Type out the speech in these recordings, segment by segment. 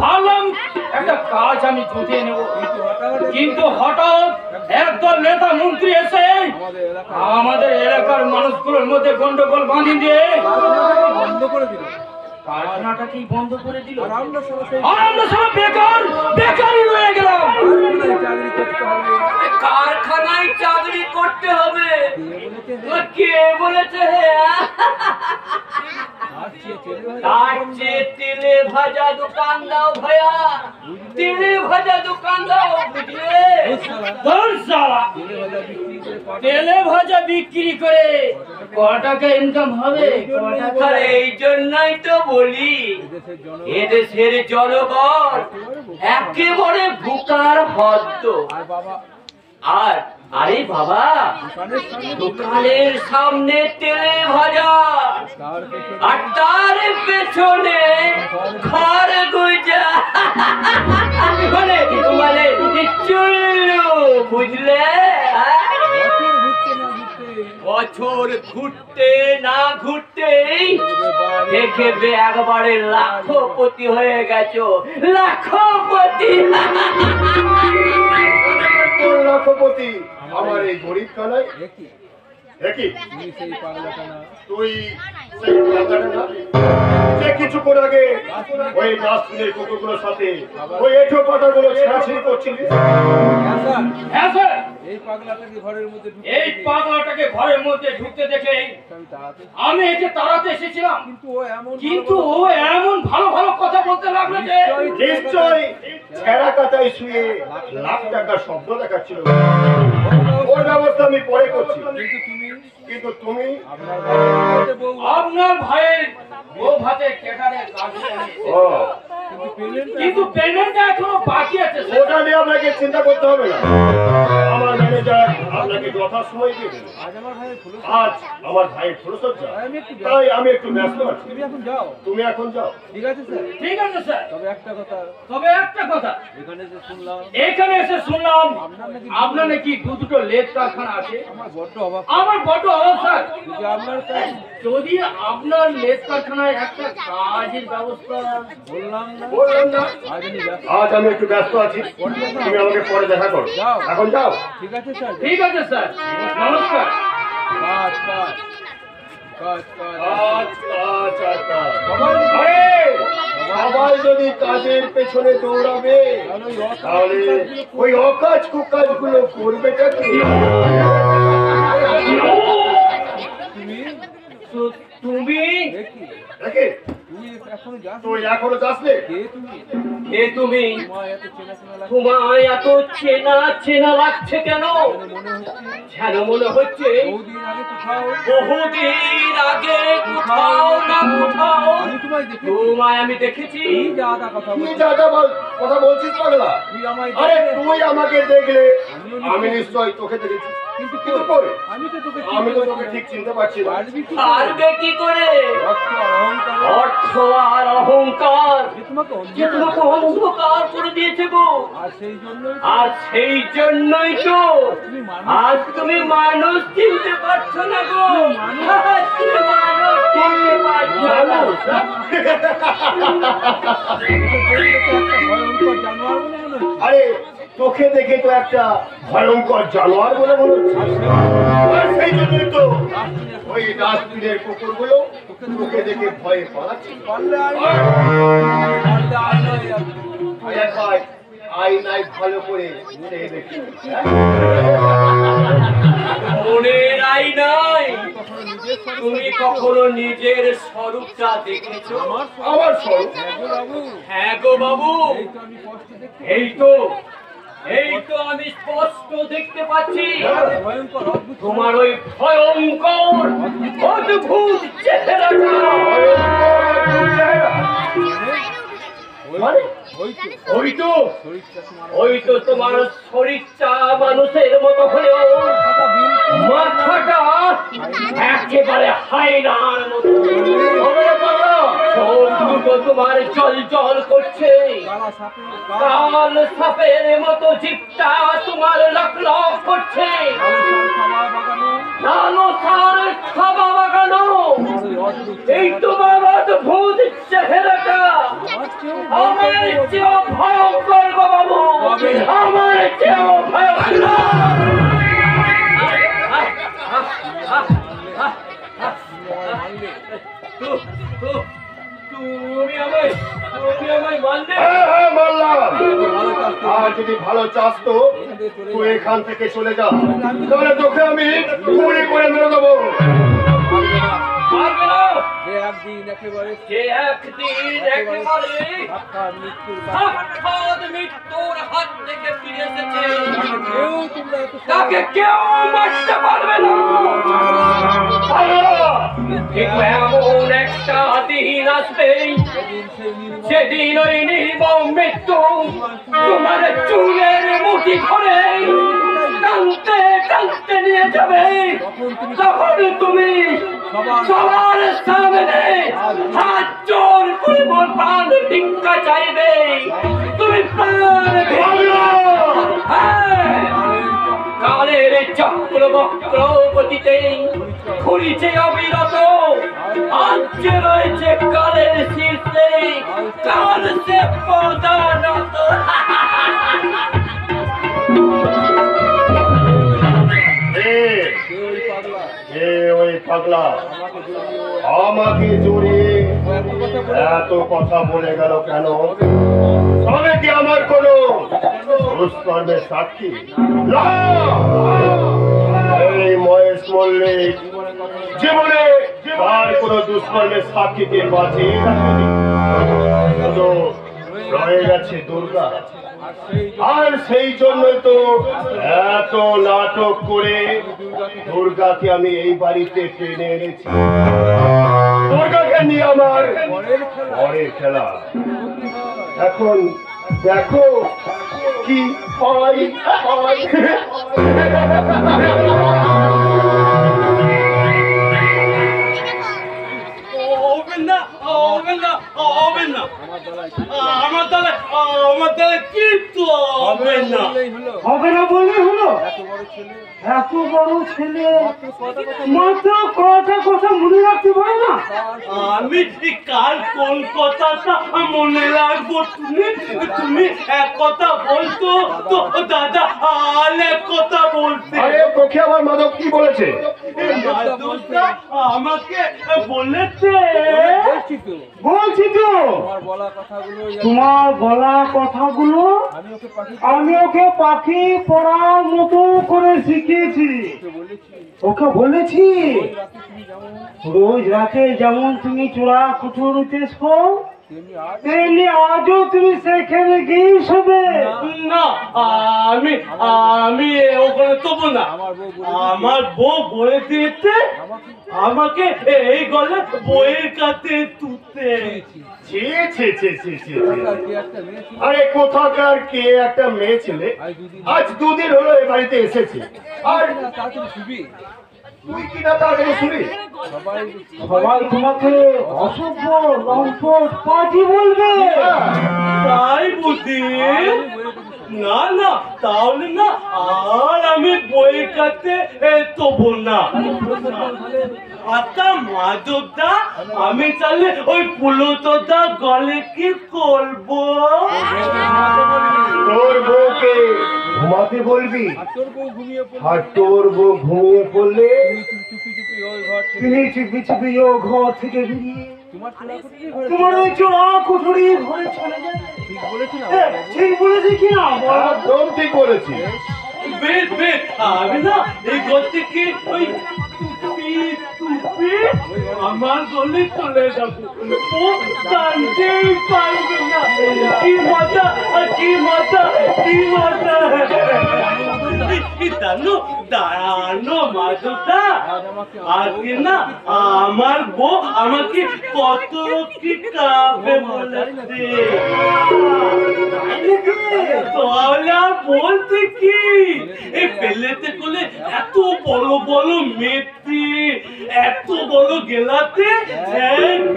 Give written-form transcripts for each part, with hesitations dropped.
ভাবলাম একটা কাজ আমি জুটিয়ে নেব, কিন্তু হঠাৎ একদল নেতা মন্ত্রী এসে আমাদের এলাকার মানুষগুলোর মধ্যে গন্ডগোল বাঁধিয়ে দিয়ে বন্ধ করে দিল, কারখানাটাকেই বন্ধ করে দিল। আর আমরা সব বেকারই রয়ে গেলাম। কারখানায় চাকরি করতে হবে কে বলেছে? তার চেয়ে তেলে ভাজা দোকান দাও ভাইয়া, তেলে ভাজা দোকান দাও, বুঝলে? তেলে ভাজা বিক্রি করে ক টাকা ইনকাম হবে? এই জন্যই তো বলি এদেশের জনগণ একেবারে ভুকার হদ্দ। আর আরে বাবা, দোকানের সামনে তেলে ভাজা আর তার পেছনে খরগোজা, মানে চুল্লু, বুঝলে? বছর ঘুরতে না ঘুরতেই দেখবে একবারে লাখপতি হয়ে গেছো, লাখপতি। লাখপতি আমার এই গরিব কানাই দেখি তুই সেই পাগলাটা না যে কিছুক্ষণ আগে ওই ডাস্টবিনের কুকুরগুলোর সাথে ওই এঁঠো পাতাগুলো ছেঁড়াছিড়ি করছিলি। হ্যাঁ স্যার, এই পাগলাটাকে ঘরের মধ্যে ঢুকতে দেখে আমি একে তাড়াতে এসেছিলাম, কিন্তু ও এমন ভালো ভালো কথা বলতে লাগলো যে নিশ্চয়ই ছেঁড়া কাতায় শুয়ে লাখ টাকার স্বপ্ন দেখাচ্ছিল। ওর ব্যবস্থা আমি পরে করছি, কিন্তু তুমি আপনার ভাইয়ের বউ ভাতে কেটারে কাজ, কিন্তু পেমেন্টটা এখনো বাকি আছে। ওটা নিয়ে আপনাকে চিন্তা করতে হবে না, আমার ম্যানেজার আপনাকে যথাসময় দেবে। আজ আমার ভাইয়ের ফুলসজ্জা, তাই আমি একটু ব্যস্ত আছি। তুমি এখন যাও। ঠিক আছে স্যার, ঠিক আছে স্যার। তবে একটা কথা, এখানে এসে শুনলাম আপনার নাকি দুটো লেদ কারখানা আছে। আমার বড্ড অভাব স্যার। যদি আপনার লেদ কারখানায় একটা কাজের ব্যবস্থা বললাম না, আজ আমি একটু ব্যস্ত আছি, তুমি আমাকে পরে দেখা করো। এখন যাও। ঠিক আছে স্যার, ঠিক আছে স্যার, নমস্কার। সবাই যদি কাজের পেছনে দৌড়াবে তাহলে ওই অকাজ কুকাজ গুলো করবেটা কি? তুমি তুই এখনো যাসনি? তুমি তোমায় এত চেনা চেনা লাগছে কেন? যেন মনে হচ্ছে বহুদিন আগে কোথাও না কোথাও তোমায় আমি দেখেছি। কথা বলছিস পাগলা? আরে তুই আমাকে দেখলে আমি নিশ্চয় তোকে দেখেছি, কিন্তু আমি তো তোকে ঠিক চিনতে পারছি না। পারবে কি করে? অর্থ আর অহংকার যে তোমাকে অন্ধকার করে দিয়েছে গো। আর সেই জন্যই তো আজ তুমি মানুষ চিনতে পারছো না গো। আরে তোকে দেখে তো একটা ভয়ঙ্কর জানোয়ার বলে মনে হচ্ছে। সেই জন্যই তো ওই ডাস্টবিনের কুকুরগুলো তোকে দেখে ভয়ে পালাচ্ছে। আয়নায় ভালো করে দেখি। মনের আয়নায় তুমি কখনো নিজের স্বরূপটা দেখেছো? আমার স্বরূপ? হ্যাঁ গো বাবু, এই তো আমি স্পষ্ট দেখতে পাচ্ছি তোমার ওই ভয়ঙ্কর অদ্ভুত চেহারাটা। ওই তো তোমার শরীরটা মানুষের মতো হলেও মাথাটা একেবারে হায়নার মতো। চোখগুলো তোমার জল জল করছে, কাল সাপের মতো জিভটা তোমার লক লক করছে। নানো সার খাবা বাগানো এই তোমার অদ্ভুত চেহারাটা আমার চেয়েও ভয়ঙ্কর গো বাবু, আমার চেয়েও ভয়ঙ্কর। তুমি আমায় মানবে? হ্যাঁ হ্যাঁ মানলাম। আর যদি ভালো চাস তো তুই এখান থেকে চলে যা, তাহলে তোকে আমি গুলি করে মেরে দেবো। পারবে না। যে একদিন একেবারে যে একদিন একেবারে সাক্ষাৎ মৃত্যুর হাত থেকে ফিরে এসেছে, কেউ তোমরা এত তাকে কেউ মারতে পারবে না। কিন্তু এমন একটা দিন আসবে সেদিন ওই নির্মম মৃত্যু তোমার চুলের মুঠি ধরে টানতে টানতে নিয়ে যাবে। তখন তুমি সবার সামনে হাত জোর করে প্রাণ ভিক্ষা চাইবে। তুমি প্রাণ কালের চক্রবক্র গতিতে ঘুরিছে অবিরত, আজ রয়েছে কালের শীর্ষে, কাল সে পদানত। ওই পাগলা আমাকে জড়িয়ে এত কথা বলে গেল কেন? তবে কি আমার কোন দুষ্কর্মের সাক্ষী? না! এই মহেশ মল্লিক জীবনে আর কোন দুষ্কর্মের সাক্ষীকে বাঁচিয়ে রাখেনি। শুধু রয়ে গেছে দুর্গা, আর সেই জন্যই তো এত নাটক করে দুর্গাকে আমি এই বাড়িতে টেনে এনেছি। দুর্গাকে নিয়ে আমার পরের খেলা। এখন দেখো কি হয়। আমার দ্বারা কিন্তু হবে না। হবে না বললেই হলো? এত বড় ছেলে মাত্র কটা কথা মনে রাখতে পারে না? আমি কাল কোন কথাটা মনে রাখবো? তুমি এক কথা বলতো তো দাদা আর এক কথা বলতে। আরে তোকে আমার মাধব কি বলেছে? মাধবটা আমাকে বলেছে। বলছি তো তোমার বলা কথাগুলো আমি ওকে পাখি পড়ার মতো করে শিখিয়েছি। ওকে বলেছি রোজ রাতে যেমন তুমি চোরা কুঠুরিতে শো, তেমনি আজও তুমি সেখানে গিয়ে শোবে। না, আমি ওখানে তবু না। আমার বউ বলে দিয়েছে আমাকে এই গলে বইয়ের কাছে তুলতে। আরে কোথাকার কে একটা মেয়ে ছেলে আজ দুদিন হলো এই বাড়িতে এসেছে, আর তুই কি না তাড়াতাড়ি শুনি? সবাই তোমাকে অসভ্য লম্পট পাজি বলবে। তাই বুঝি? না না, তাহলে না আর আমি বইয়ের কাছে তবু না। আচ্ছা মাধবদা, আমি তাহলে ওই পুলতদা গলে কি করবো? তোর বউকে ঘুমাতে বলবি, আর তোর বউ ঘুমিয়ে পড়লে তুমি চুপি চুপি ও ঘর থেকে বেরিয়ে তোমার ওই চোরা কুঠুরি ঘরে চলে যাবে। ঠিক বলেছি কিনা? একদম ঠিক বলেছি। বেশ বেশ, আমি না এই ঘর থেকে ওই টুপি টুপি আমার গলে চলে যাবো। ও জানতেই পারবে না। কি মজা, কি মজা, কি মজা। দাঁড়ানো দাঁড়ানো মাধবদা, আজকে না আমার বউ আমাকে কত কি কাঁপে বলেছে। তাহলে আর বলতে কি, এই পেলেতে করলে এত বড় বড় মেথি, এত বড় গেলাতে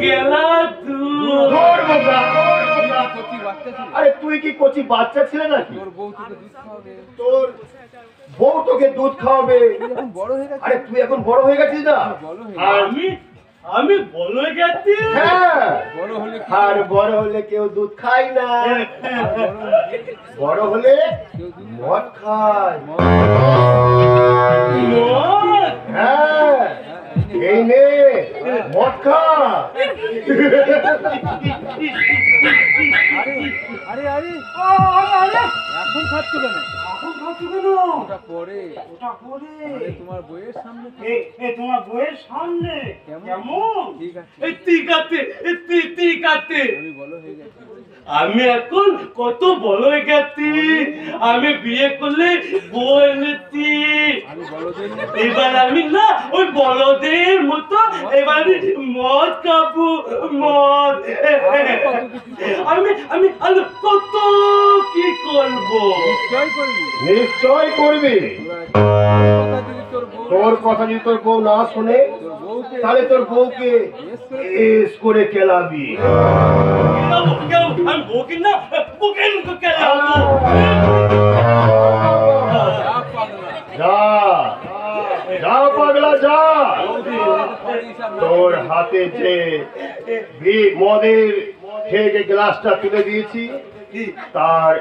গেলা বাচ্চা ছিল। আরে তুই কি কচি বাচ্চা ছিলে নাকি? তোর বউ তোকে দুধ খাওয়াবে। তোর বউ তোকে দুধ খাওয়াবে। তুই এখন বড় হয়ে গেছিস। আরে তুই এখন বড় হয়ে গেছিস না? বড় হয়ে আর আমি বলে গেছি। হ্যাঁ, বড় হলে কি? আর বড় হলে কেউ দুধ খায় না। আর বড় হলে বড় হলে কেউ দুধ মদ খায়। মদ? হ্যাঁ, এই নে মদ খা। আরে আরে আরে এখন খাচ্ছ কেন? ওটা পরে। আরে তোমার বইয়ের সামনে তো। তোমার বইয়ের সামনে কেমন? ঠিক আছে। ঠিক আছে, ঠিক আছে। আমি বড় হয়ে গেছি। আমি এখন কত বড় হয়ে গেছি। আমি বিয়ে করলে বউ এনেছি। আমি বড়দের এবার আমি না ওই বড়দের মতো এবার আমি মদ খাবো, মদ। আমি আরো কত কি করবো। নিশ্চয় করবি। নিশ্চয় করবি। কথা যদি তোর বউ তোর কথা যদি তোর বউ না শোনে, তোর বউকে তাহলে তোর বউকে এস করে কেলাবি। আমি বউকে না বুকেন কেলাবো। যা পাগলা। যা যা পাগলা যা। তোর হাতে যে মদের খেয়ে যে গ্লাসটা তুলে দিয়েছি, তার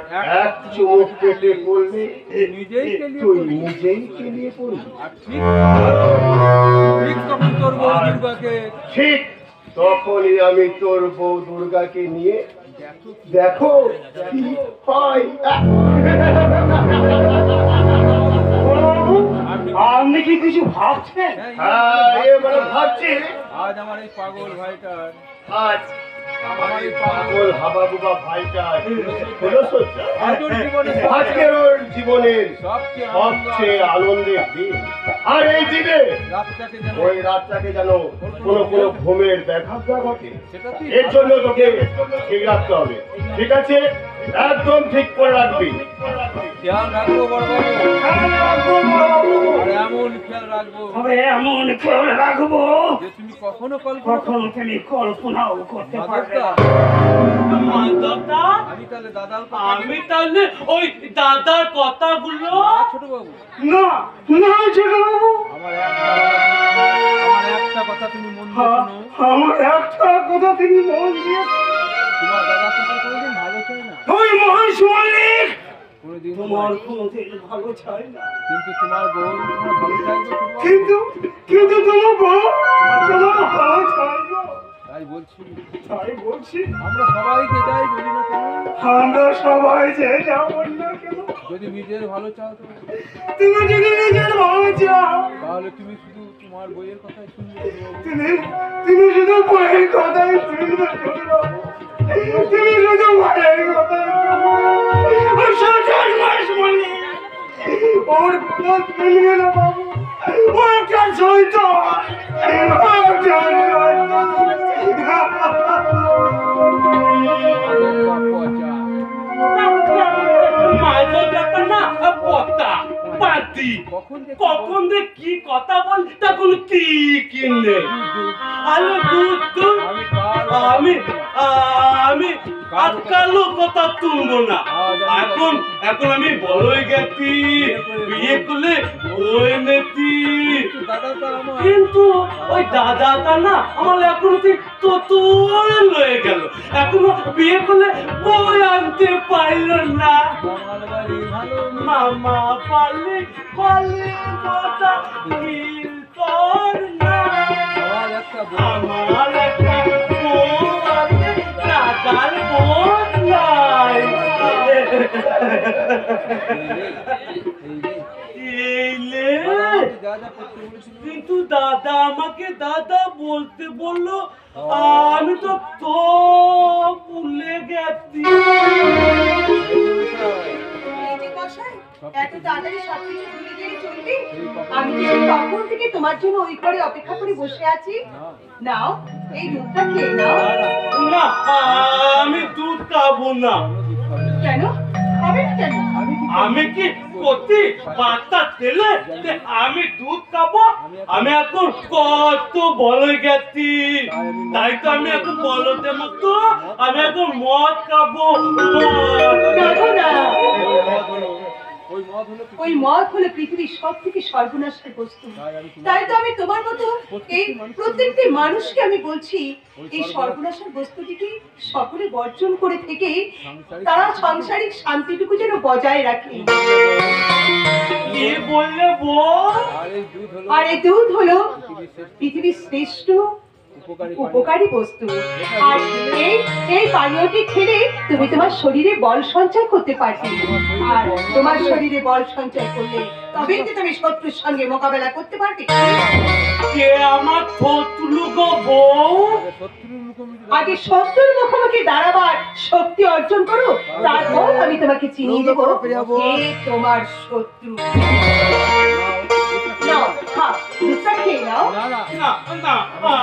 এক চুমুক পেটে পড়লে নিজেই কেলিয়ে তুই পড়বি। নিজেই কেলিয়ে পড়বি। আর ঠিক তখন তোর বউ দুর্গাকে ঠিক তখনই আমি তোর বউ দুর্গাকে নিয়ে দেখো কি পাই। আপনি কি কিছু ভাবছেন? হ্যাঁ, এবারে ভাবছি আজ আমার এই পাগল ভাইটার আজ আমার এই পাগল হাবাবুবা ভাইটা হলো সজ্জা। আজকের জীবনে আজকের ওর জীবনের সবচেয়ে সবচেয়ে আনন্দের দিন। আর এই দিনে রাতটাকে যেন ওই রাতটাকে যেন কোনো কোনো ঘুমের ব্যাঘাত না ঘটে, সেটা তুই এর জন্য তোকে ঠিক রাখতে হবে। ঠিক আছে, একদম ঠিক করে রাখবি। খেয়াল রাখবো বড়বাবু। আর এমন খেয়াল রাখবো তবে এমন খেয়াল রাখবো যে তুমি কখনো কখন তুমি কল্পনাও করতে পারবে না। আমি তাহলে দাদার আমি তাহলে ওই দাদার কথাগুলো ছোট বাবু না না ছোট বাবু, আমার একটা কথা তুমি মন দিয়ে শোনো। আমার একটা কথা তুমি মন দিয়ে তোমার দাদা তোমার কোনোদিন ভালো চায় না। ওই মহেশ মল্লিক কোনোদিন তোমার কোনোদিন ভালো চাই না, কিন্তু তোমার বউ তোমার ভালো চাইবে ছোট বাবু। কিন্তু কিন্তু তোমার বউ তোমার ভালো চাই না। তাই বলছি তাই বলছি আমরা সবাইকে যাই বলি না কেন, আমরা সবাই যে যাবো না কেন, যদি নিজের ভালো চাও তো তুমি যদি নিজের ভালো চাও তাহলে তুমি শুধু তোমার বইয়ের কথাই শুনবে ছোট বাবু। তুমি শুধু বইয়ের কথাই শুনবে ছোট বাবু। তুমি শুধু বইয়ের কথাই শুনবে। ওই সরকার মহেশ মল্লিক ওর কথা শুনবে না বাবু। ও একটা শয়তান, ও একটা কখন যে কি কথা বল তখন কি কিনলে আলো দুধ আমি আমি আজকালও কথা তুলবো না। এখন এখন আমি বড় হয়ে গেছি, বিয়ে করলে বই নেতি, দাদা তো আমার কিন্তু ওই দাদাটা না আমার এখনো তত লয়ে গেল, এখনো বিয়ে করলে বই আনতে পারলো না। আমার বাড়ি ভালো মামা পালে পালে কথা মিল কর না। আমার একটা বউ আমার একটা বউ আছে, দাদার বউ নাই। এলে যা যা করতে বলেছিল কিন্তু দাদা আমাকে দাদা বলতে বললো, আমি তো তো ভুলে গেছি। এত তাড়াতাড়ি সবকিছু ভুলে গেলে চলবে? আমি কি সেই কখন থেকে তোমার জন্য ওই করে অপেক্ষা করে বসে আছি? নাও এই দুধটা খেয়ে নাও। না, আমি দুধ খাবো না। কেন? খাবে না কেন? আমি কি করছি বাচ্চা ছেলে যে আমি দুধ খাবো? আমি এখন কত বড় গেছি, তাই তো আমি এখন বলদের মতো আমি এখন মদ খাবো। দেখো না, ওই মদ হলো ওই মদ হলো পৃথিবীর সব থেকে সর্বনাশের বস্তু। তাই তো আমি তোমার মতো এই প্রত্যেকটি মানুষকে আমি বলছি, এই সর্বনাশের বস্তুটিকে সকলে বর্জন করে থেকে তারা সাংসারিক শান্তিটুকু যেন বজায় রাখে। কি বললে বল? আর এই দুধ হলো আর এই দুধ হলো পৃথিবীর শ্রেষ্ঠ উপকারী উপকারী বস্তু। আর এই পানীয়টি খেলে তুমি তোমার শরীরে বল সঞ্চয় করতে পারবে। আর তোমার শরীরে বল সঞ্চয় করলে তবেই তো তুমি শত্রুর সঙ্গে মোকাবেলা করতে পারবে। কে আমার শত্রু গো বউ? শত্রুর মুখোমুখি আগে শত্রুর মুখোমুখি দাঁড়াবার শক্তি অর্জন করো, তারপর আমি তোমাকে চিনিয়ে দেবো কে তোমার শত্রু। নাও, খা, দুধটা খেয়ে নাও। না না না না,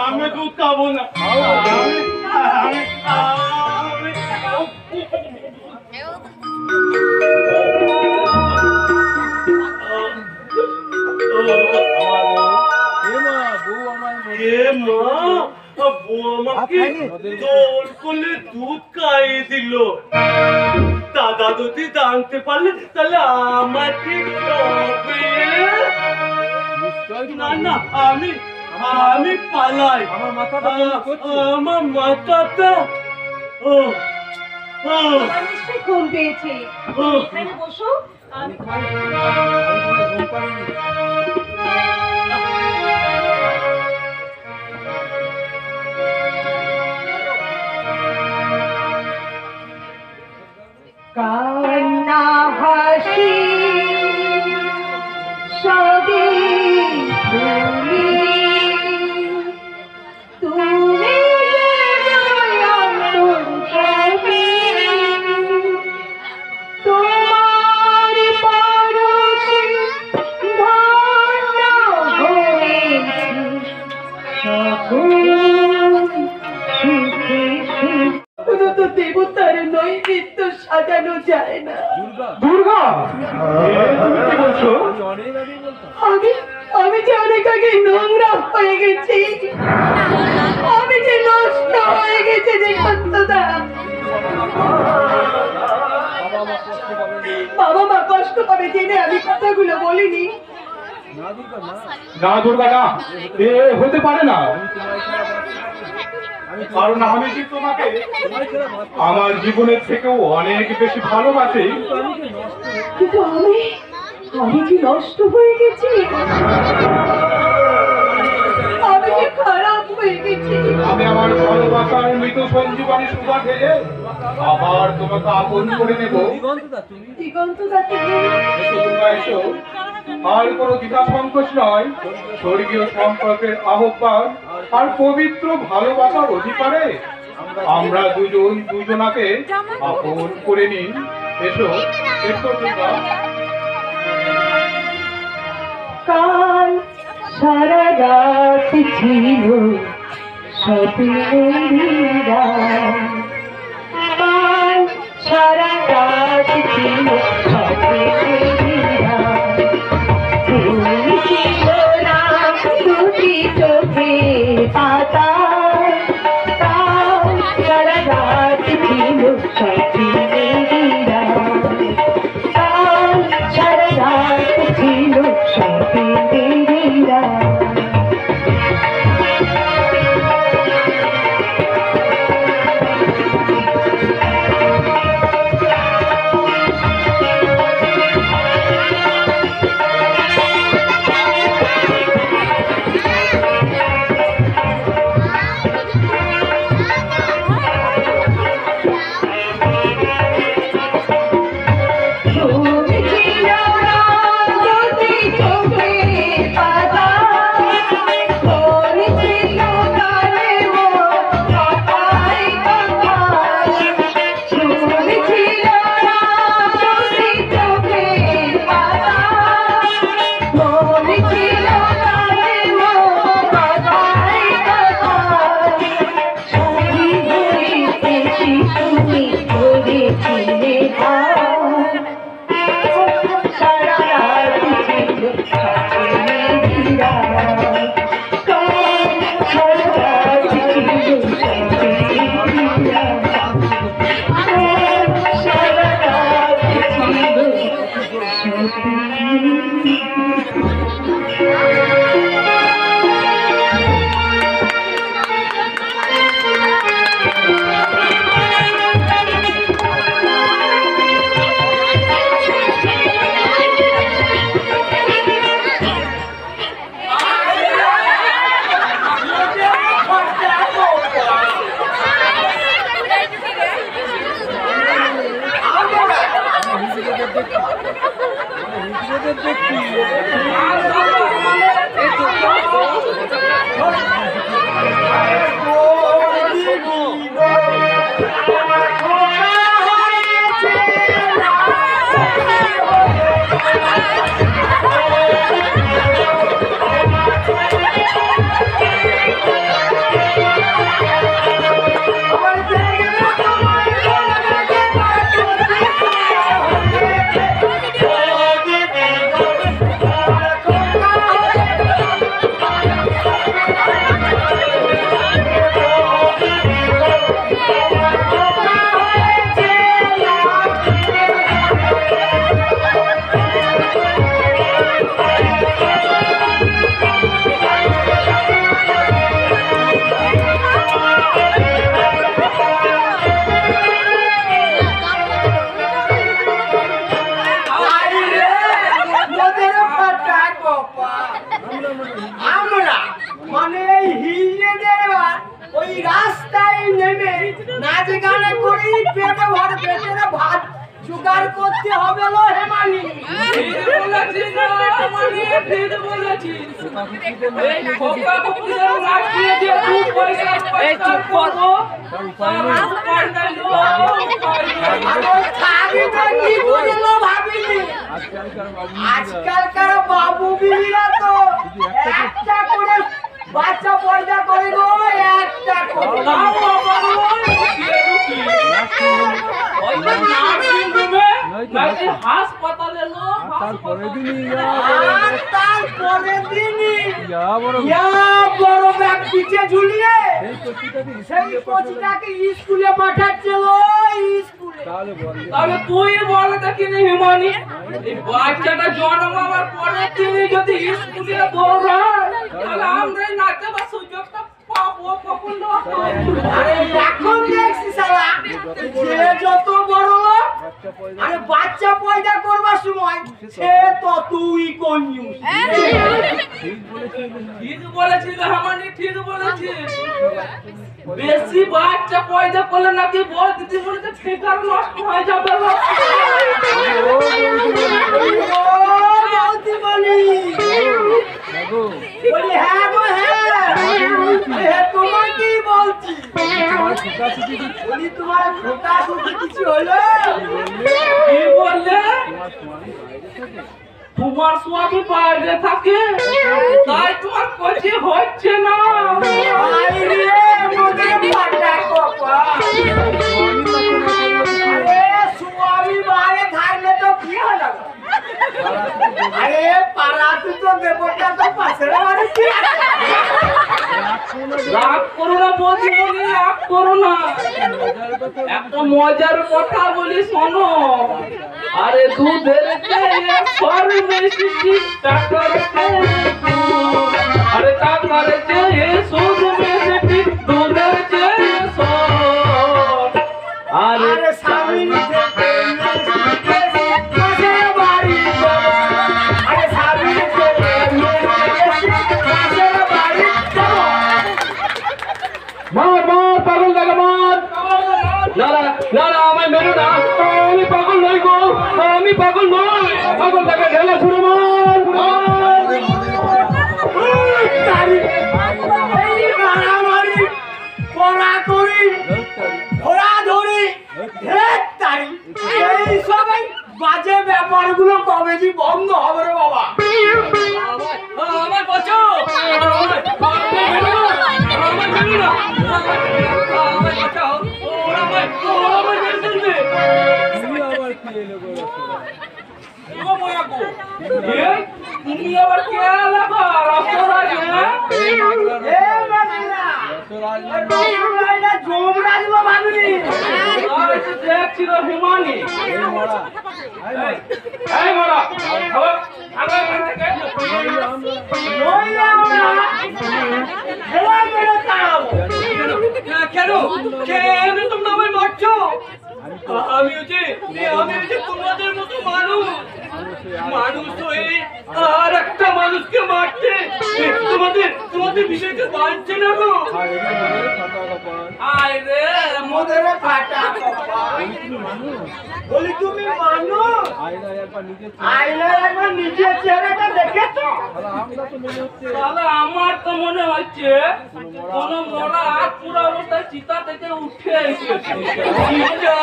আমি দুধ খাবো না। দুধ খাইয়ে দিল। দাদা যদি জানতে পারলে তাহলে আমাকে খাবে। না না, আমি পালাই। আমার মাথাটা আমার মাথাটা ও ও আমার নিশ্চয়ই ঘুম পেয়েছে। তুমি এখানে বসো, আমি ঘুম পাইনি। কান্না হাসি সবে ভুলি, তুমি দয়াময় কবি, তোমার পরশে ধন্য হয়েছি সকল সুখে কোনো তো দেবতার নৈবেদ্য সাজানো যায় না। দুর্গা দুর্গা কি বলছো? অনেক আগে বলতাম। আমি যে অনেক আগে নোংরা হয়ে গেছি, আমি যে নষ্ট হয়ে গেছি যে সত্যতা। বাবা মা কষ্ট পাবে জেনে আমি কথাগুলো বলিনি। না দুর্গা না, না দুর্গা না, এ হতে পারে না। আমি কারণ আমি কি তোমাকে তোমার ছাড়া বাঁচতে আমার জীবনের থেকেও অনেক বেশি ভালোবাসি। আমি যে নষ্ট হয়ে কিন্তু আমি যে নষ্ট হয়ে গেছি, আমি যে খারাপ হয়ে গেছি। আমি আমার ভালোবাসার মৃত সঞ্জীবনী সুধা ঢেলে আবার তোমাকে আপন করে নেব। দিগন্তদা তুমি দিগন্তদা থেকে এসো দুর্গা এসো, আর কোনো দ্বিধা সংকোচ নয়। স্বর্গীয় সম্পর্কের আহ্বান আর পবিত্র ভালোবাসার অধিকারে আমরা দুজনাকে আপন করে নিই। এসো এসো দুর্গা। কাল সারা রাত ছিল স্বপ্নের রাত, কাল সারা রাত ছিল স্বপ্নের রাত, ফুল ছিল না দুটি চোখে পাতা, কাল সারা রাত ছিল স্বপ্নের রাত, কাল সারা রাত ছিল স্বপ্নের রাত। জোগাড় করতে হবে লো হেমালি। ঠিক বলেছিস না হেমালি, ঠিক বলেছিস। এই খোকা কুকুরের মাটিয়ে দিয়ে দু পয়সা পয়সা করবো, তার উপায় নাই লো, উপায় নাই। আমার থাবিটা কি করে লো ভাবিনি। আজকালকার বাবু বিবিরা তো একটা করে বাচ্চা পয়দা করে গো, একটা করে। তাও আবার ওই কি ওই যে নার্সিং হোমে নাকি হাসপাতালে লো, তারপরে দিনই আর তারপরে দিনই যা বড় ইয়া বড় ব্যাগ পিছে ঝুলিয়ে সেই কচিটাকে সেই কোচিটাকে স্কুলে পাঠাচ্ছে লো, স্কুলে। তাহলে বল তাহলে তুই বল দেখিনি হিমানি, এই বাচ্চাটা জন্মাবার পরে তিনি যদি স্কুলে দৌড়ায় তাহলে আমরা নাচতে বা সুযোগটা পাবো কখন না পাবো? আরে এখন দেখছি শালা যে যত বড় লোক, বাচ্চা পয়দা আরে বাচ্চা পয়দা করবার সময় সে ততই কনজুস। ঠিক বলেছিস ঠিক বলেছিস হিমানি, ঠিক বলেছিস। বেশি বাচ্চা পয়দা করলে নাকি বল দিদি বলেছে ফিগার নষ্ট হয়ে যাবে না। ও বৌদি বলি, দেখো বলি হ্যাঁ গো হ্যাঁ, হ্যাঁ তোমার কি বলছি, তোমার শিকাশিটি বলি তোমার খোকা শুধু কিছু হলো। কি বললে? তোমার স্বামী বাইরে থাকে তোমার স্বামী বাইরে থাকে, তাই তোমার কোচি হচ্ছে না। আরে মোদের ফাটা কপাল, আরে স্বামী বাইরে থাকলে তো কি হলো? আরে পাড়াতে তো দেবতা তো পাশে বাড়ি কি? রাগ করো না বৌদিমণি, রাগ করো না। একটা মজার কথা বলি শোনো। আরে দুধের চেয়ে ফার্মেসি টাকার চেয়ে দুধ। আরে টাকার চেয়ে সুদ বেশি, দুধের চেয়ে সর। আরে আরে স্বামী থেকে পাশে বাড়ি যাবো, আরে স্বামী থেকে পাশে বাড়ি যাবো। মার মার পাগল দাদা মার। না না না না, আমায় মেরো না, আমি পাগল নই গো, আমি পাগল নই। পাগল দাদা ঢেলা ছুড়ে মার মার। তারি এই মারামারি কড়াকড়ি ধরাধরি ঢের তারি, এই সবাই বাজে ব্যাপারগুলো কবে যে বন্ধ হবে রে বাবা। আমায় বাঁচাও, আমায় মেরো না, আমায় মেরো না, আমায় বাঁচাও। ওরা আমায় মেরে ফেলবে। তুমি আবার কি এলো গো ও মায়া গো, এ তুমি আবার কে লাগা রাস্তায়? এ বাবা রসগোল্লা জমরাজ বাবানি দেখছিল হিমানি। এই মরা এই মারা খাবার খাবার থেকে নইলে আমরা খেলা মেরে তাড়াবো। কেন কেন তোমরা আমায় মারছো? আমি হচ্ছে তোমাদের মতো মানুষ, মানুষ হয়ে আর একটা মানুষকে মারতে তোমাদের বিষয়কে বাঁচছে না গো। আয় রে মোদের ফাটা কপাল, বলি তুমি মানুষ আইলে একবার নিজের চেহারাটা দেখেছো? তাহলে আমার তো মনে হচ্ছে কোন মরা হাত পুরা অবস্থায় চিতা থেকে উঠে এসেছে। চিতা।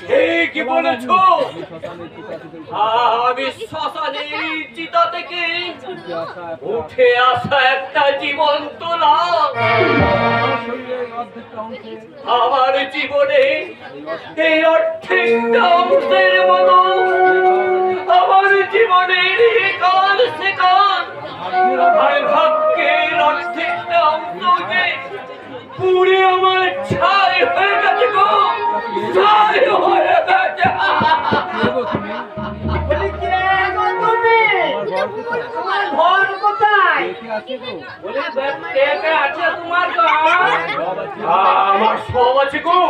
ঠিকই বলেছো, আমি শ্মশানের চিতা থেকে উঠে আসা একটা জীবন্ত লাশ। আমার জীবনে এই অর্ধেকটা অংশের মতো আমার জীবনের কাল সে কাল আমার ভাগ্যের অর্ধেকটা অংশকে পুরে আমার ছাই হয়ে গেছে গো, ছাই হয়ে গেছে। বলি কে গো তুমি? তোমার ঘর কোথায়? বলে কে কে আছে তোমার গাঁ? আমার সব আছে গো,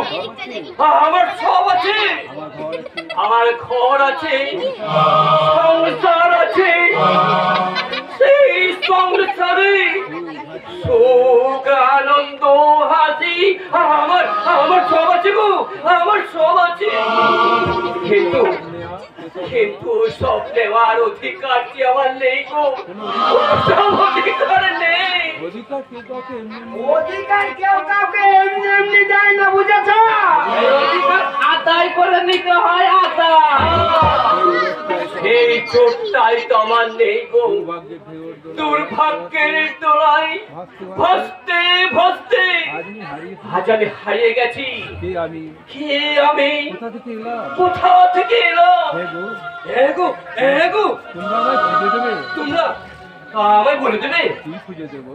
আমার সব আছে। আমার ঘর আছে, সংসার আছে, সেই সংসারে সুখ আনন্দ হাসি আমার আমার সব আছে গো, আমার সব আছে, কিন্তু কিন্তু সব নেওয়ার অধিকার কি আমার নেই গো, সব অধিকার নেই। অধিকার কেউ কাউকে এমনি অধিকার কেউ কাউকে এমনি এমনি দেয় না, বুঝেছ? এই অধিকার আদায় করে নিতে হয়, আদায়। এই চোটটাই তো আমার নেই গো, ভাগ্যে ফেরত দুর্ভাগ্যের দোলাই ভাসতে ভাসতে আজ আমি হারিয়ে গেছি। কে আমি? কে আমি? কোথা থেকে এলাম? কোথা থেকে এলাম? হে গো, এগো তোমরা আমায় খুঁজে দেবে? তোমরা আমায় বলে দেবে? কি খুঁজে দেবো?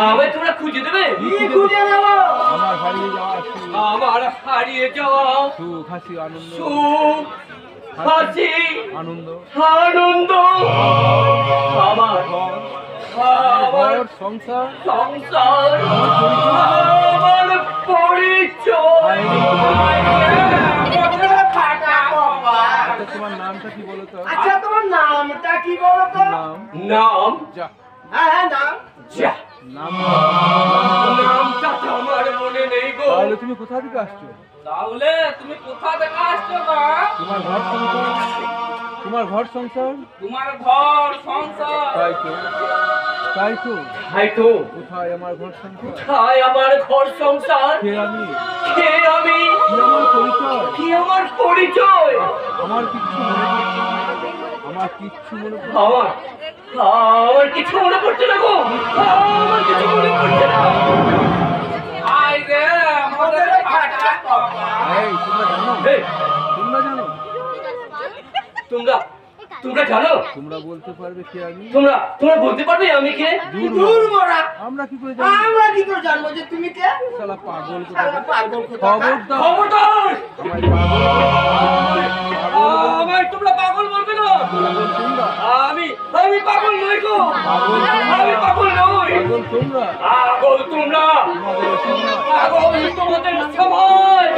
আমায় তোমরা খুঁজে দেবে? কি খুঁজে দেবো? আমার হারিয়ে যাওয়া সুখ, আমার হারিয়ে যাওয়া সুখ, হাসি, আনন্দ, সুখ, হাসি, আনন্দ, আনন্দ, আমার আমার ঘর, সংসার, সংসার, আমার পরিচয়। আচ্ছা, তোমার নামটা কি বলো তো? আচ্ছা, তোমার নামটা কি বলো তো? নাম? নাম যা, হ্যাঁ, নাম। যা, নাম। নামটা তো আমার মনে নেই গো। তাহলে তুমি কোথা থেকে আসছো? তাহলে তুমি কোথা থেকে আসছো গো? তোমার ঘর সংসার, তোমার ঘর সংসার, তোমার ঘর সংসার। তাই তো, তাই তো। তাই তো, কোথায় আমার ঘর সংসার? কোথায় আমার ঘর সংসার? কে আমি? কে আমি? কি আমার পরিচয়? কি আমার পরিচয়? আমার কিচ্ছু মনে পড়ছে না। আমার কিচ্ছু মনে পড়ছে না। আমার আমার কিছু মনে পড়ছে না গো, আমার কিছু মনে পড়ছে না। আই রে, আমাদের ফাটা কপা। এই, তোমরা জানো? এই, তোমরা জানো? তোমরা তোমরা জানো? তোমরা বলতে পারবে কে আমি? তোমরা তোমরা বলতে পারবে আমি কে? দূর মোরা। আমরা কি করে জানবো? আমরা কি করে জানবো যে তুমি কে? শালা পাগল শালা কোথাকার। পাগল কোথাকার। খবরদার, খবরদার! আমায় পাগল, পাগল আমায় তোমরা পাগল বলবে না। পাগল তোমরা, আমি আমি পাগল নই গো, পাগল তোমরা, আমি পাগল নই। পাগল তোমরা, পাগল তোমরা, তোমাদের অসুবিধা। পাগল তোমাদের সমাজ।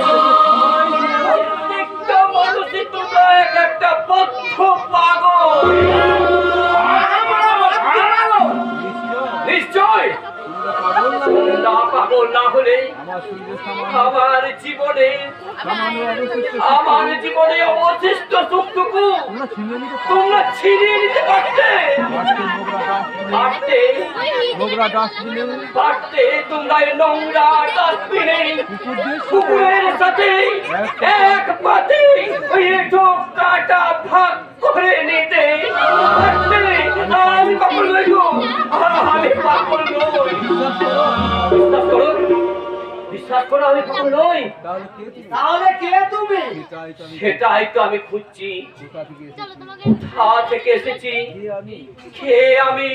প্রত্যেকটা মানুষই তোমরা এক একটা বদ্ধ পাগল। আমরা বাচ্চা পাগল। নিশ্চয় তোমরা পাগল না হলে না পাগল না হলে আমার শরীরে সামান্য আমার জীবনে অবশিষ্ট আমার জীবনে অবশিষ্ট সুখটুকু তোমরা ছিনিয়ে নিতে তোমরা ছিনিয়ে নিতে পারতে, পারতে। নোংরা ডাস্টবিনে, পারতে তোমরা এই নোংরা ডাস্টবিনে কুকুরদের সাথে কুকুরের সাথে এক পাতে ওই একটু কাটা ভাগ করে নিতে পারতে। আমি পাগল নই গো, আমি পাগল নই। বিশ্বাস করো, বিশ্বাস করো, আমি পাগল নই। তাহলে কে তুমি? তাহলে কে তুমি? সেটাই তো আমি, সেটাই তো আমি খুঁজছি। কোথা থেকে এসেছি? কোথা থেকে এসেছি? কে আমি? কে আমি?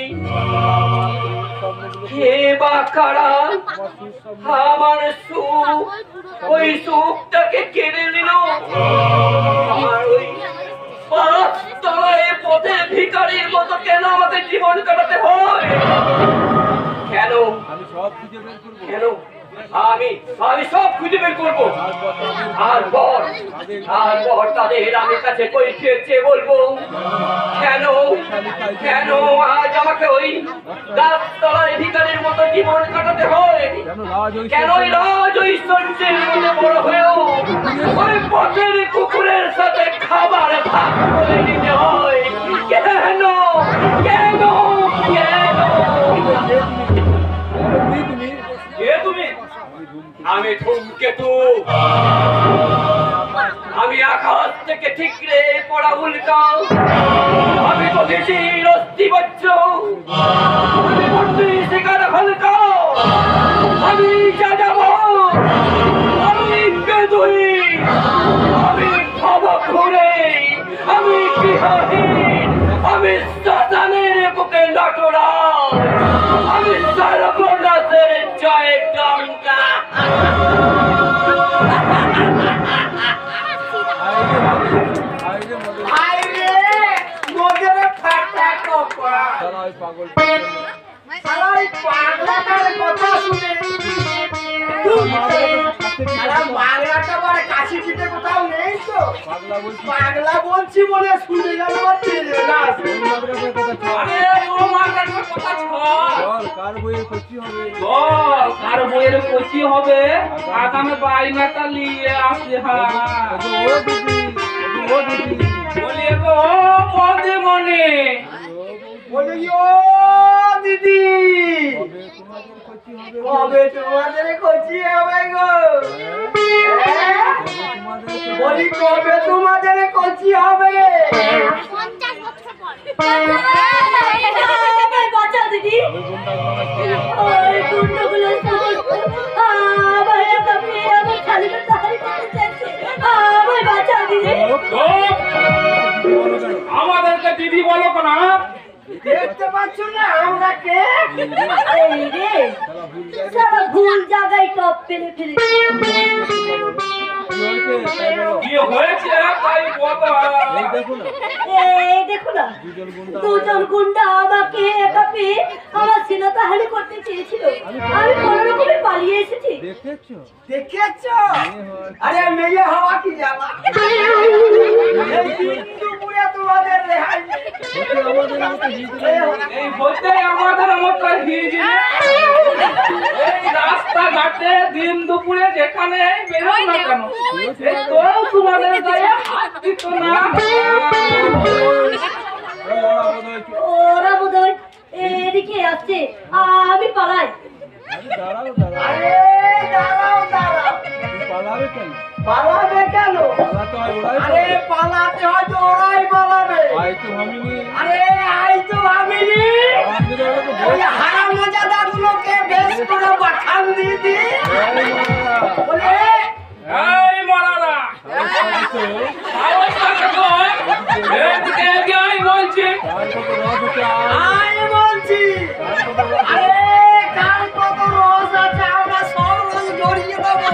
স্বপ্নগুলো, কে বা কারা? আমার সুস্বপ্ন, আমার সুখ, ওই সুখটাকে কেড়ে নিল। আমার ওই পাঁচতলায় পথে ভিখারির মতো কেন আমাকে জীবন কাটাতে হয়? কেন আমি সব খুঁজে বের করবো। কেন আমি আমি সব খুঁজে বের করবো। তারপর তাদের আমি কাছে পৌঁছেছে বলবো কেন কেন আজ আমাকে ওই গাছতলায় ভিখারির মতো জীবন কাটাতে হয়? কেন রাজ কেন এই রাজ ঐশ্বর্যের মধ্যে বড় হয়েও ওই পথের কুকুরের সাথে খাবার ভাগ করে নিতে হয়? কেন কেন কেন? তুমি কে তুমি? আমি ধূমকেতু। আমি আকাশ থেকে ঠিকরে পড়া উল্কা। আমি গতিশীল অস্থিবজ্র। আমি মূর্তি শিকার হালকা। আমি যাযাব। আমি কেঁদুই। আমি ভবঘুরে। আমি গৃহহীন। আমি শ্মশানের বুকে নটরা। আমি সর্বনাশের জয় গঙ্গা। আই রে, মোদের ফাটা কপা। পাগল শালা এই পাগলাটার কথা শুনে শালা বাংলাটা বড় কাশি পিঠে কোথাও নেই তো? পাগলা বলছি পাগলা বলছি বলে শুনে গেল আরে ও মার্কেটের কথা চল কার বইয়ের কচি হবে বল কার বইয়ের কচি হবে আগামী বাইনাটা নিয়ে আসি হ্যাঁ ও দিদি ও দিদি বলি গো মনে মনে বলি ও দিদি কবে তোমাদের কচি হবে কবে তোমাদের কচি হবে গো বলি কবে তোমাদের কচি হবে 50 বছর পর বাঁচা দিদি ওই গুন্ডগুলো আমার কাছে আমার শালিকে তাহারি করতে চাইছে আমার বাঁচা দিদি আমাদেরকে দিদি বলো কেন দেখতে পাচ্ছ না আমরা কে এই রে সারা ভুল জায়গায় টপ ফেলে ফেলে কি হয়েছে তাই বলো এই দেখো না দুজন গুন্ডা আমাকে একা পেয়ে আমার সিনাতাহানি করতে চেয়েছিল আমি কোনো রকমে পালিয়ে এসেছি দেখেছো দেখেছো আরে মেয়ে হওয়া কি জানা এই কিন্তু পুরো তোমাদের রেহাই নেই। এই বলতে আমাদের মতো হিজি এই রাস্তাঘাটে দিন দুপুরে যেখানে বেরোয় না কেন এই তো তোমাদের গায়ে হাত দিত না ওরা বোধহয় এদিকে আসছে আমি পালাই দাঁড়াও আরে দাঁড়াও দাঁড়াও পালাবে কেন পালাবে কেন পালাতে হয় ওরাই আরে পালাতে হয়তো ওরাই পালাবে আই তো ভাবিনি আরে আই তো ভাবিনি ওই হারামজাদাগুলোকে বেশ করে বাখান দিয়ে দি বলে এই মরারা আওয়াজ করতে কই এদিকে এগিয়ে আয় বলছি আয় বলছি আরে কার কত রস আছে আমরা সব রস জড়িয়ে দেবো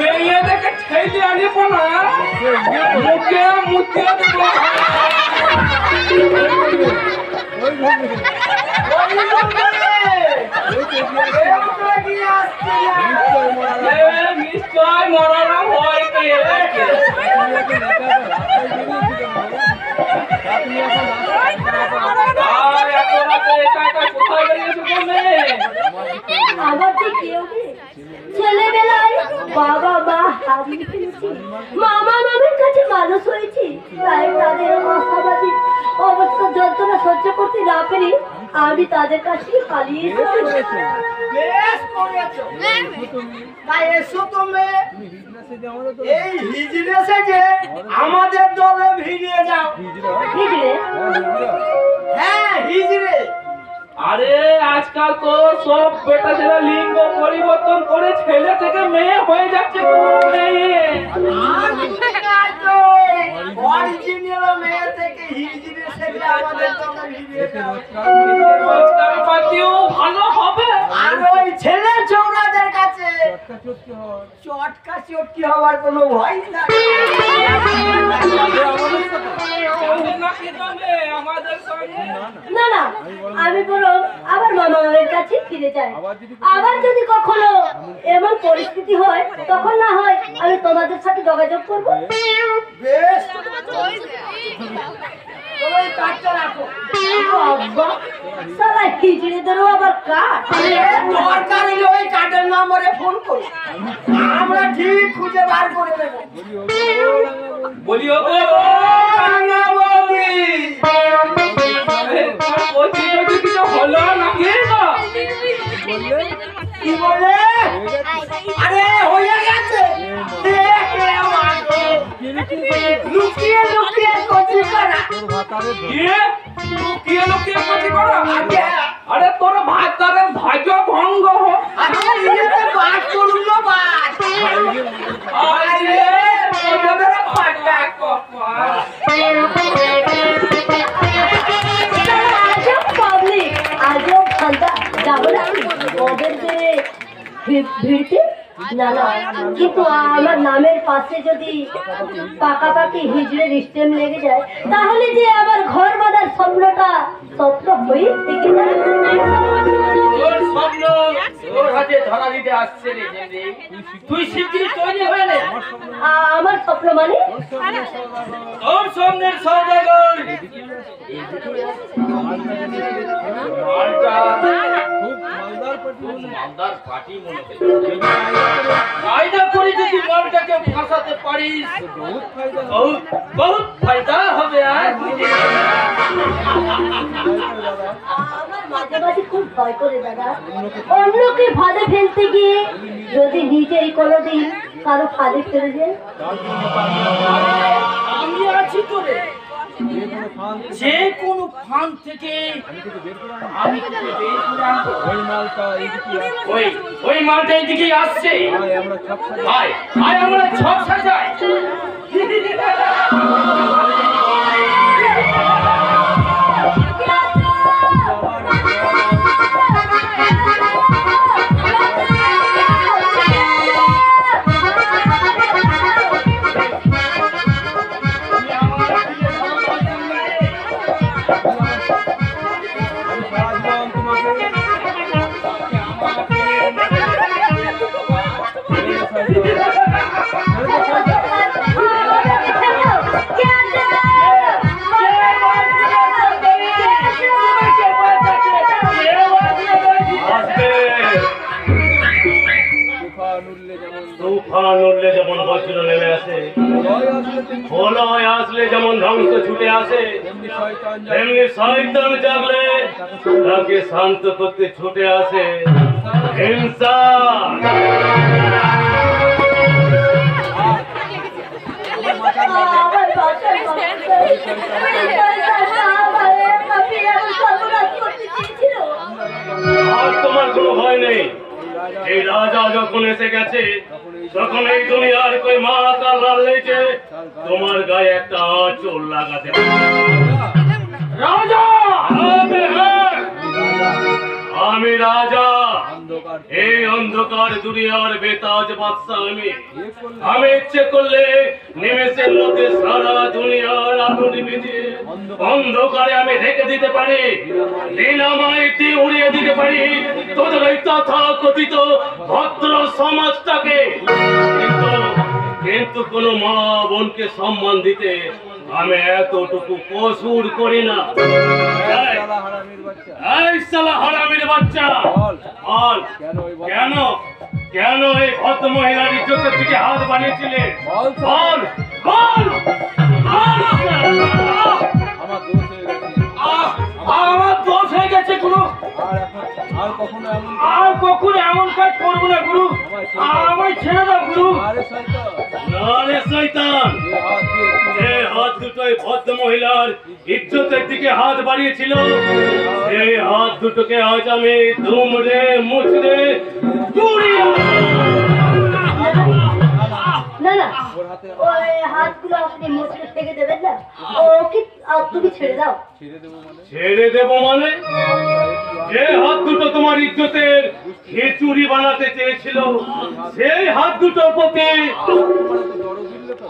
মেয়েদেরকে ঠেলে আনিব না মুখে মুখে দেবো নিশ্চয় মরারা ভয় পেয়েছে আর এত রাতে একা একা কোথায় বেরিয়েছো তুমি আমার যে কেউ নেই ছেলেবেলায় বাবা মা হারিয়ে ফেলেছি মামা মামির কাছে মানুষ হয়েছি তাই তাদের অসামাজিক অবস্থা যন্ত্রণা সহ্য করতে না পেরে আমি তাদের কাছে পালিয়ে এসেছি বেশ করেছো তাই এসো তুমি এই হিজড়ে সেজে আমাদের দলে ভিড়ে যাও বুঝলে হ্যাঁ হিজড়ে আরে আজকাল তো সব বেটা ছেলে লিঙ্গ পরিবর্তন করে ছেলে থেকে মেয়ে হয়ে যাচ্ছে কোনো মেয়ে অরিজিনাল মেয়ে থেকে হিজড়ে সেজে আমাদের দলে ভিড়ে যাও রোজগার পাতিও ভালো হবে আর ওই ছেলে ছোড়াদের কাছে চটকা চটকি হওয়ার কোনো ভয় নাই আমাদের সঙ্গে না না আমি বরং আবার মামা মামির কাছে ফিরে যাই আবার যদি কখনো এমন পরিস্থিতি হয় তখন না হয় আমি তোমাদের সাথে যোগাযোগ করবো বেশ ওই কাটটা রাখো বাবা সারা হিজড়েদেরও আবার কাঠ দরকার হলে ওই কার্ডের নম্বরে ফোন করো আমরা ঠিক খুঁজে বার করে দেব বলিও তো রাঙাবতী ওই কিছু হলো নাকি না কি বলে আরে হয়ে গেছে দেখে আমার লুকিয়ে লুকিয়ে কচি করা লুকিয়ে লুকিয়ে কচি করা আরে তোর ভাতারে ধ্বজ ভঙ্গ আরে ইয়েতে বাদ করুন না বাদ আরে তোদের ফাটা কপা পাবলিক আজও খালটা যাবো না ওদের যে ভিড়তে না না কিন্তু আমার নামের পাশে যদি পাকাপাকি হিজড়ের স্টেম লেগে যায় তাহলে যে আমার ঘর বাঁধার স্বপ্নটা স্বপ্ন হয়ে থেকে যায় তোর স্বপ্ন তোর হাতে ধরা দিতে চলে আসছে রে জেনে। তুই শিগগিরই তৈরি হয়ে নে। আমার স্বপ্ন মানে তোর সামনের সওদাগর মালটা খুব মালদার পার্টি হলো। মালদার পার্টি মনে হচ্ছে। কায়দা করে যদি মালটাকে ফাঁসাতে পারিস বহুত ফায়দা হবে। বহুত বহুত ফায়দা হবে। আর আমার মাঝে মাঝে খুব ভয় করে দাদা, অন্যকে ফাঁদে ফেলতে গিয়ে যদি নিজেই কোনোদিন কারো ফাঁদে ফেলে যায়। তার জন্য পারবে আমি আছি তোরে। যে কোনো ফান যে কোনো ফান থেকে আমি তোকে বের করে আনবো। আমি তোকে বের করে আনবো। ওই মালটা এইদিকে আসছে। ওই মালটা এদিকে আসছে। আয় আমরা সব সাথে আয় আয় আমরা ছক সাজাই। আমি সারা জীবন তোমাকে তুফান উঠলে যেমন তুফান উঠলে যেমন বজ্র নেমে আসে, ভয় আসলে তুমি প্রলয় আসলে যেমন ধ্বংস ছুটে আসে, তেমনি শয়তান যাবে। তেমনি শয়তান জাগলে তাকে শান্ত করতে ছুটে আসে হিংসা। আমার বাচ্চার চেয়েছিল। আর তোমার কোনো ভয় নেই। এই রাজা যখন এসে গেছে তখন এই দুনিয়ার কই মা কাল লালেছে তোমার গায়ে একটা আঁচল লাগাতে হবে। রাজা আমি রাজা, অন্ধকার এই অন্ধকার দুনিয়ার বেতাজ বাদশা আমি। এ করলে আমি ইচ্ছে করলে নিমেষের মধ্যে সারা দুনিয়ার আলো নিভে দিয়ে অন্ধকারে আমি ঢেকে দিতে পারি, দিনামাইটি উড়িয়ে দিতে পারি তোদের এই তথা কথিত ভদ্র সমাজটাকে। কিন্তু কোন মা বোনকে সম্মান দিতে আমি এতটুকু কসুর করি না। শালা হারামির বাচ্চা এই শালা হারামির বাচ্চা, বল বল কেন ওই বাচ্চা কেন কেন এই ভদ্র মহিলার ইজ্জতের দিকে হাত বানিয়েছিলে? বল বল বল আমার দোষ হয়ে গেছে। আমার দোষ হয়ে গেছে গুরু। আর কখনো এমন আর কখনো এমন কাজ করবো না গুরু। আমায় ছেড়ে দাও গুরু। আরে শয়তান নারে শয়তান, যে হাত দিয়ে যে হাত দুটোই ভদ্র মহিলার ইজ্জতের দিকে হাত বাড়িয়েছিল সেই হাত দুটোকে আজ আমি দুমড়ে মুচড়ে পুড়িয়ে না না, ওর হাতে ওই হাতগুলো আপনি মুচকে থেকে দেবেন না। ও কি তুমি ছেড়ে দাও। ছেড়ে দেবো মানে ছেড়ে দেবো মানে? যে হাত দুটো তোমার ইজ্জতের খিচুড়ি বানাতে চেয়েছিল সেই হাত দুটোর প্রতি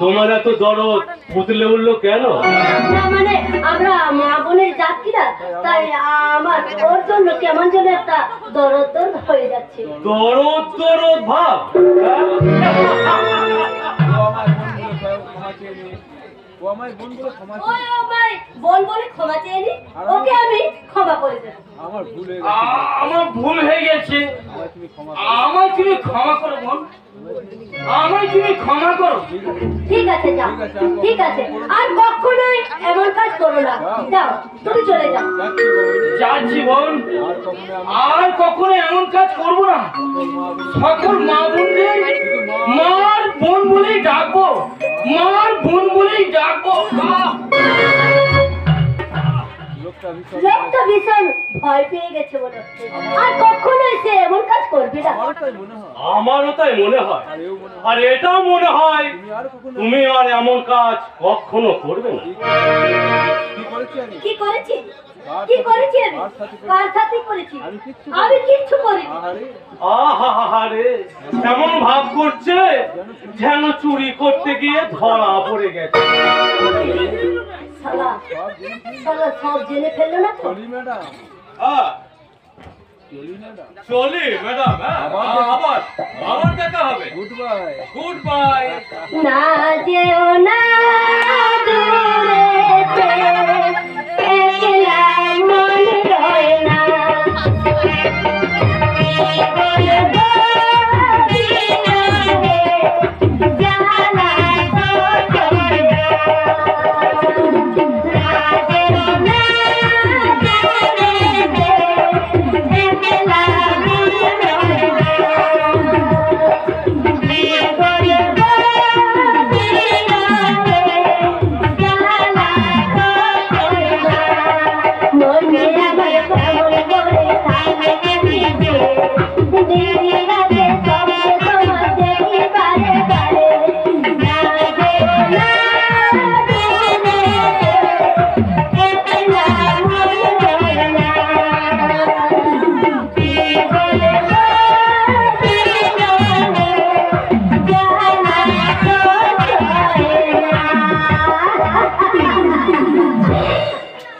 তোমার এত দরদ পুতলে উঠলো কেন? না মানে আমরা মা বোনের যাচ্ছি না, তাই আমার ওর জন্য কেমন যেন একটা দরদ হয়ে যাচ্ছে। দরদ দরদ ভাব। ও আমার বোনগুলো ক্ষমা ও চেয়ে আমায় বোন বলে ক্ষমা চেয়ে নি, ওকে আমি ক্ষমা করে দেব। আমার ভুল হয়ে গেছে। আমার ভুল হয়ে গেছে। আমায় তুমি ক্ষমা আমায় তুমি ক্ষমা করো বোন। আমায় তুমি ক্ষমা করো। ঠিক আছে যাও, ঠিক আছে, আর কখনোই এমন কাজ করো না। যাও, তুমি চলে যাও। যাচ্ছি বাবা। যাচ্ছি বোন। আর কখনো আমি আর কখনো এমন কাজ করবো না। সকল মা বোনদের মার বোন বলেই ডাকবো, মার বোন বলেই ডাকবো। লোকটা ভীষণ ভয় পেয়ে গেছে মনে হচ্ছে, আর কখনোই সে এমন কাজ করবে না। আমারও তাই মনে হয়। আমারও তাই মনে হয়, আর এও মনে হয় আর এটাও মনে হয় তুমি আর কখনো তুমি আর এমন কাজ কখনো করবে না। কি করেছি আমি? কি করেছি? কি করেছি আমি? কার সাথে করেছি? আমি কিচ্ছু করিনি। আহারে আহারে, এমন ভাব করছে যেন চুরি করতে গিয়ে ধরা পড়ে গেছে। শালা, শালা সব জেনে ফেললো না তো? চলি ম্যাডাম। চলি ম্যাডাম। চলি ম্যাডাম, হ্যাঁ আবার আবার দেখা হবে। Good bye. Good bye. না যেও না দূরেতে, একলা মন রয় না।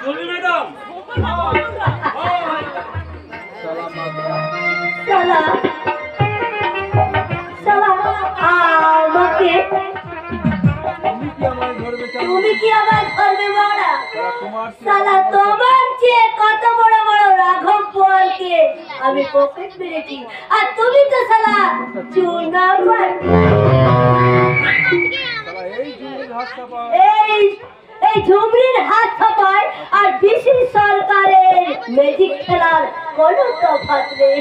চলি ম্যাডাম। সালা সালা আমাকে তুমি কি আমার ধরবে চাও? তুমি কি আবার ধরবে বড়া? তোমার সালা তোমার চেয়ে কত বড় বড় রাঘব বোয়ালকে আমি পকেট মেরেছি, আর তুমি তো সালা চুনা মার। শালা এই যুগের হাত চাপা। এই এই ঝুমরির হাত ছাপায় আর বিসি সরকারের ম্যাজিক খেলার কোনো তফাৎ নেই।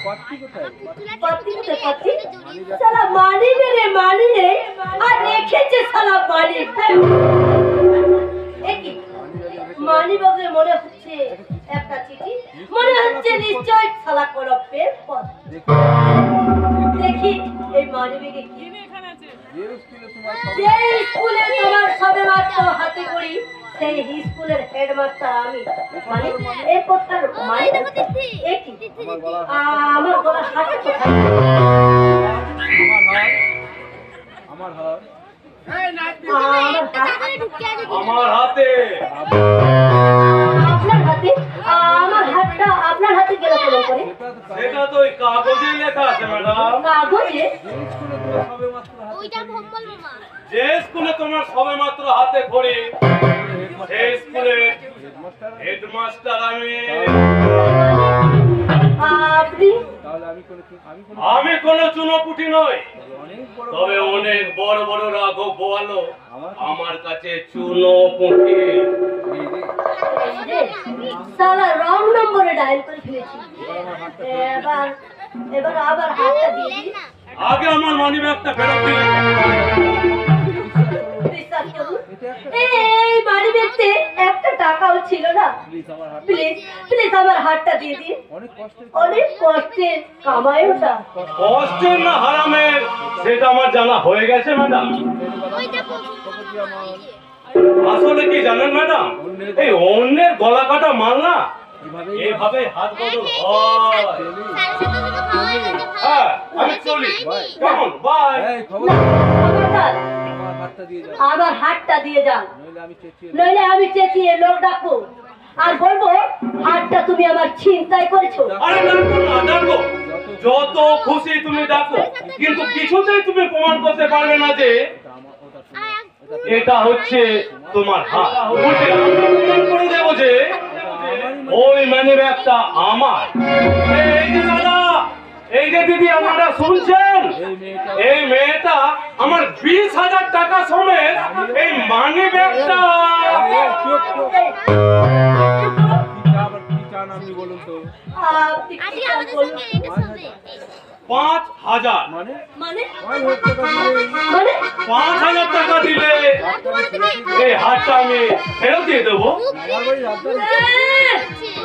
পাত্তি কোথায়? পাত্তি কোথায় পাত্তি? সালা মানি রে মানি রে, আর রেখেছে সালা মানি। একই মানি বগে মনে হচ্ছে একটা চিঠি, মনে হচ্ছে নিশ্চয় সালা কোনো পেপার। দেখি এই মানি বেগে কি। যে স্কুলে তোমার যে স্কুলে তোমার সবে মাত্র হাতে করি, সেই স্কুলের হেডমাস্টার আমি। মানে এই কথার মানে একই। আমার গলা হাতে কোথায়? আমার হাত আমার হাতে। আপনার হাতে? আমার হাতটা আপনার হাতে গেল কেন করে? সেটা তো ওই কাগজে লেখা আছে ম্যাডাম। কাগজে? যে স্কুলে তোমার সবে মাত্র হাতে খড়ি, সেই স্কুলের হেডমাস্টার আমি। আপনি? তাহলে আমি কোনো চুনোপুটি নই, অনেক বড় তবে অনেক বড় বড় রাঘব বোয়ালো আমার কাছে চুনোপুটি। সালা রং নম্বরে ডায়াল করে ফেলেছি। এবার এবার আবার হাতটা দিয়ে দিই। আগে আমার মানি ব্যাগটা ফেরত দিলে। বিশ্বাস করুন, এই বাড়ি দেখতে একটা টাকাও ছিল না। প্লিজ প্লিজ আমার হাতটা দিয়ে দিন। অনেক কষ্টের কামাই ওটা। কষ্টের না হারামের সেটা আমার জানা হয়ে গেছে ম্যাডাম। আসলে কি জানেন ম্যাডাম, এই অন্যের গলা কাটা মাল না এভাবে হাত বদল হয়। হ্যাঁ আমি চলি, কেমন বাই। খবরদার, আমার হাতটা দিয়ে যাও, আমার হাতটা দিয়ে যান, নইলে আমি চেঁচিয়ে নইলে আমি চেঁচিয়ে লোক ডাকবো আর বলবো হাতটা তুমি আমার ছিনতাই করেছো। আরে ডাকো না, ডাকো, যত খুশি তুমি ডাকো, কিন্তু কিছুতেই তুমি প্রমাণ করতে পারবে না যে এটা হচ্ছে তোমার হাত। উল্টে আমি প্রমাণ করে দেবো যে ওই মানি ব্যাগটা আমার। এই যে দাদা, এই যে দিদি আপনারা শুনছেন, এই মেয়েটা আমার 20,000 টাকা সমেত এই মানি ব্যাগটা। আপনি বলুন তো, আপনি কি চান বলুন? 5,000 মানে মানে 5,000 টাকা দিলে এই হাতটা আমি ফেরত দিয়ে দেবো।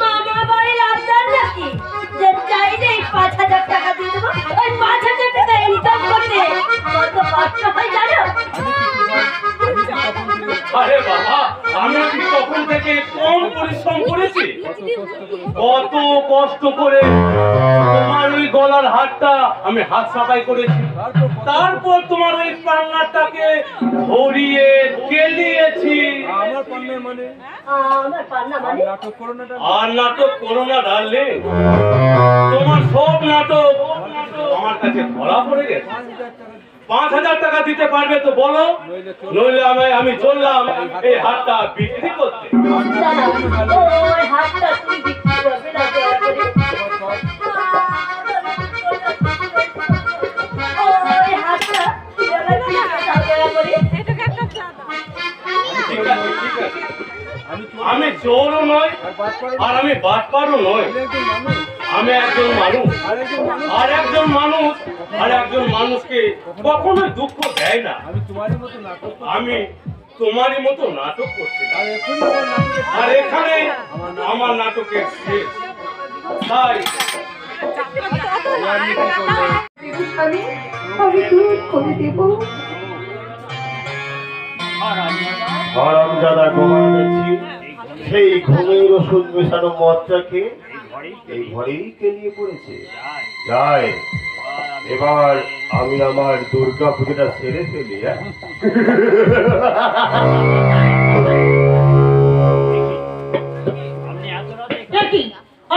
মামা বাড়ির আবদার নাকি যে চাইলে 5,000 টাকা দিয়ে দেবো? ওই 5,000 টাকা ইনকাম করতে কত কষ্ট হয় জানো? আরে বাবা, আমি কি তখন থেকে কম পরিশ্রম করেছি? কত কষ্ট করে তোমার ওই গলার হাতটা আমি হাত সাফাই করেছি। তারপর তারপর তোমার ওই পান্নাটাকে ধরিয়ে কেলিয়েছি। আমার পান্নার মানে আমার পান্না মানে নাটক করো না আর নাটক করো না ডাললে, তোমার সব নাটক আমার কাছে ধরা পড়ে গেছে। 5,000 টাকা দিতে পারবে তো বলো, নইলে আমি চললাম এই হাতটা বিক্রি করতে। ওই হাতটা তুমি বিক্রি করবে না দয়া করে। ওই হাতটা তুমি আমার বিক্রি দাও দয়া করে। ঠিক আছে, ঠিক আছে। আমি চোরও নয় আর আমি বাটপারও নয়। আমি একজন মানুষ, আর একজন মানুষকে কখনোই দুঃখ দেয় না। আমি তোমারই মতো নাটক আমি তোমারই মতো নাটক করছি না। আর এখানে আমার নাটকের শেষ। তাই আমি দুধ করে দেবো। হারামজাদা গোমান দেখছি সেই ঘুমের ওষুধ মেশানো মদটাকে এই ঘরেই কেলিয়ে পড়েছে। যাই এবার আমি আমার দুর্গা পুজোটা সেরে ফেলি।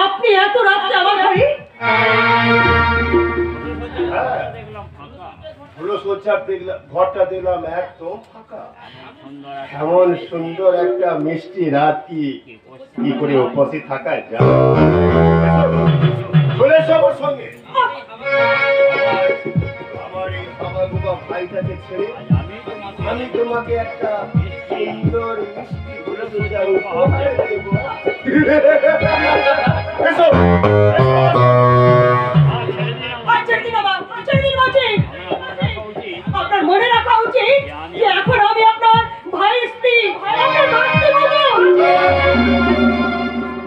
আপনি এত রাত্রে আমার ঘরে? ঘরটা দেখলাম একদম ফাঁকা। এমন সুন্দর একটা মিষ্টি রাত কি করে উপস্থিত থাকা যায়? চলে এসো আমার সঙ্গে। আমার এই বাবা ভাইটাকে ছেড়ে আমি তোমাকে একটা সুন্দর মিষ্টি পুরস্কার উপহার দেব। এসো আপনার মনে রাখা উচিত যে এখন আমি আপনার ভাইয়ের স্ত্রী, আপনার মাতৃ মতো।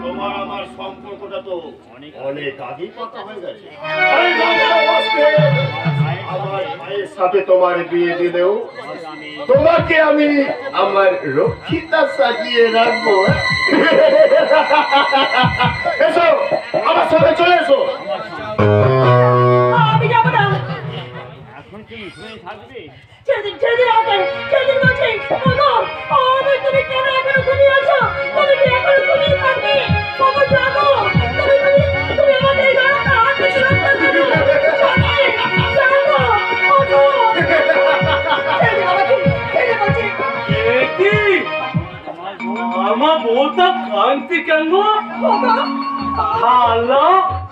তোমার আমার সম্পর্কটা তো অনেক আগেই কথা হয়ে গেছে। আমার ভাইয়ের সাথে তোমার বিয়ে দিলেও তোমাকে আমি আমার রক্ষিতা সাজিয়ে রাখবো। এসো আমার সাথে চলে এসো। আমি যাবো না। ছেড়ে দিন আমাকে, ছেড়ে দিন বলছি। ওগো, তুমি কেন এখনো ঘুমিয়ে আছো? তুমি কি এখনো ঘুমিয়ে থাকবে? ওগো, জাগো। তুমি আমাকে এই গরমটা হাত থেকে রক্ষা করো। জাগো, ওগো। ছেড়ে দিন আমাকে, ছেড়ে বলছি। কি আমার বউটা কান্তি কেন? খালা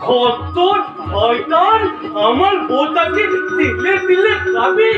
খত্তর শয়তান আমার বউটাকে দিলে খাবি।